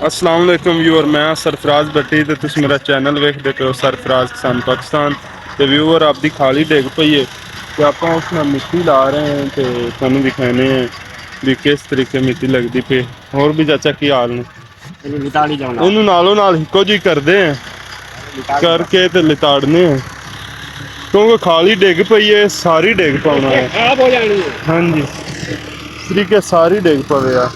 अस्सलाम वालेकुम व्यूअर, मैं सरफराज भट्टी ते तुसीं मेरा चैनल वेखदे पे हो सरफराज किसान पाकिस्तान। तो व्यूअर आपकी खाली डिग पई है तो आप उस नाल मिट्टी ला रहे हैं तो तुहानूं दिखाने हैं भी किस तरीके मिट्टी लगती पे। होर भी चाचा की हाल ने? इनू नालों नाल हिक्को जी करदे हैं करके ते लिताड़ने हैं क्योंकि खाली डिग पई है, सारी डिग पाउणा है। हाँ जी, इस तरीके सारी डिग पवे आ।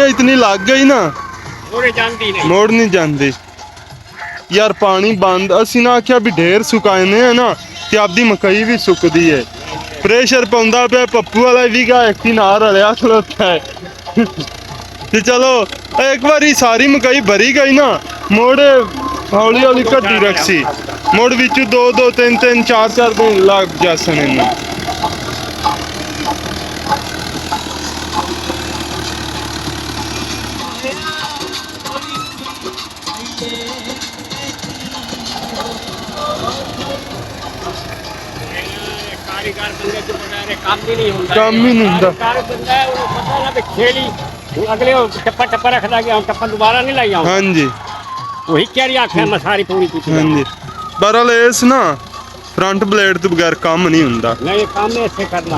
इतनी लग गई ना मोड़ नहीं जाती यार। पानी बंद असी ना आख्या भी ढेर सुकाने है ना तो आपकी मकई भी सुकती है। प्रेशर पाउंदा पे पप्पू वाला भी गा एक ही नार रलिया खलोता है तो चलो एक बारी सारी मकई भरी गई ना मोड़ हौली हौली घटी रखसी मुड़ विचू दो दो तीन तीन चार चार दिन लग जासन इन्हें। काम ही नहीं होता। अगले टप्पा टप्पा रख गया टप्पा दोबारा नहीं लाई हाँ जी वही क्या आखिर मैं सारी पूरी की। हाँ जी बहरहाल इस ना फ्रंट ब्लेड तो बगैर काम नहीं होंदा। नहीं काम में ऐसे करना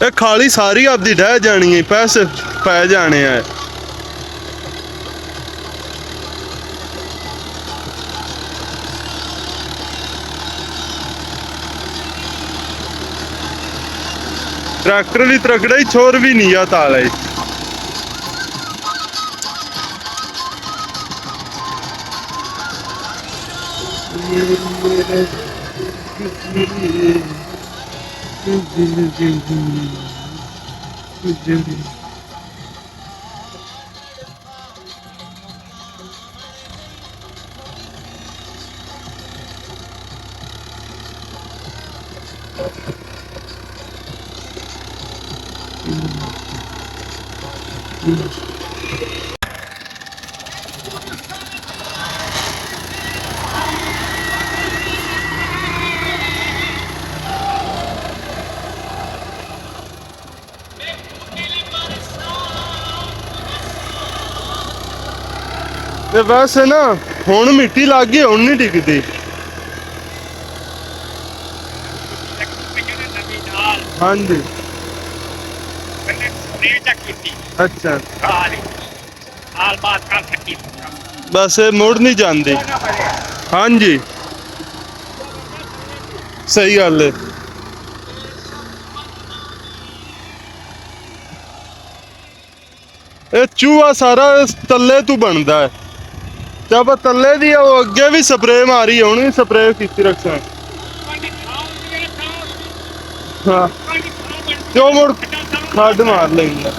ये खाली सारी आपदी ढह जानी है, पैसे पै जाने हैं। ट्रैक्टर भी त्रकड़ा ही छोर भी नहीं आता है। ते वैसे ना हुण मिट्टी लग गई हुण नहीं टिकती। हाँ जी अच्छा बस मुड़ नहीं जाती। हाँ जी सही गल है। ये चूहा सारा तले तू बनता है जब तले दी अगे भी स्प्रे मारी हूँ भी स्प्रे की रखा हाँ जो मुड़ खड मार लेंगे।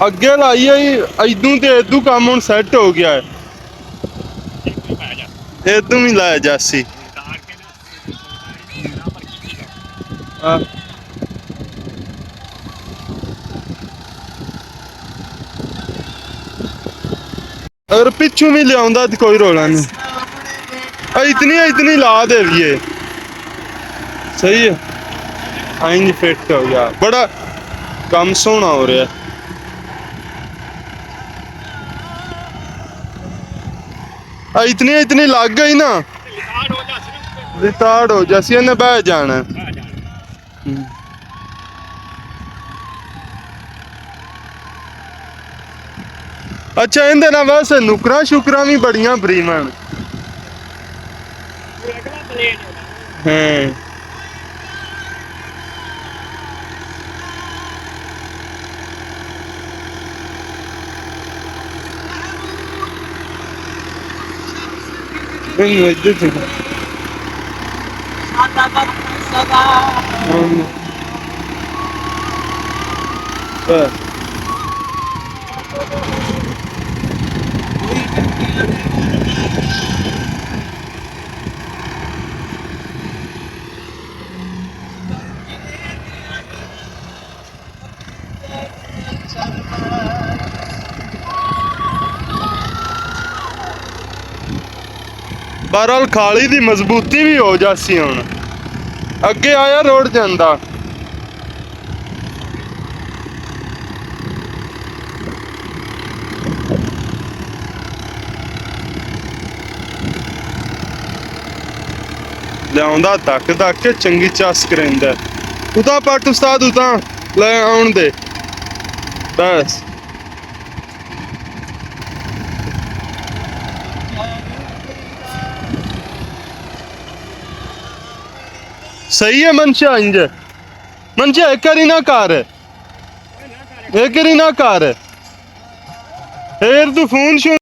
अगे लाई आई इदू तो इदू काम हूँ सैट हो गया है। इदू भी लाया जासी अगर पिछू भी लिया तो कोई रोला नहीं। इतनी ला दे भी है सही है। इंज फिट हो गया बड़ा काम सोहना हो रहा है। इतनी लग गई ना रिताड़ हो जैसी इन्हें बह जाना। अच्छा इंदे ना वैसे नुकरा शुकरा भी बड़िया बरीमन हैं। ਬਹਰਾਲ ਖਾਲੀ ਦੀ ਮਜ਼ਬੂਤੀ ਵੀ ਹੋ ਜਾਸੀ ਹੁਣ ਅੱਗੇ ਆਇਆ ਰੋਡ ਜਾਂਦਾ ਲਿਆਉਂਦਾ ਧੱਕ ਧੱਕ ਕੇ ਚੰਗੀ ਚਸ ਕਰਿੰਦਾ ਉਤਾ ਪੱਟ ਉਸਤਾਦ ਉਤਾ ਲੈ ਆਉਣ ਦੇ ਬਸ सही है मनशा इंज मनशा एक करी ना कार एक करी ना कार फिर तू फोन शो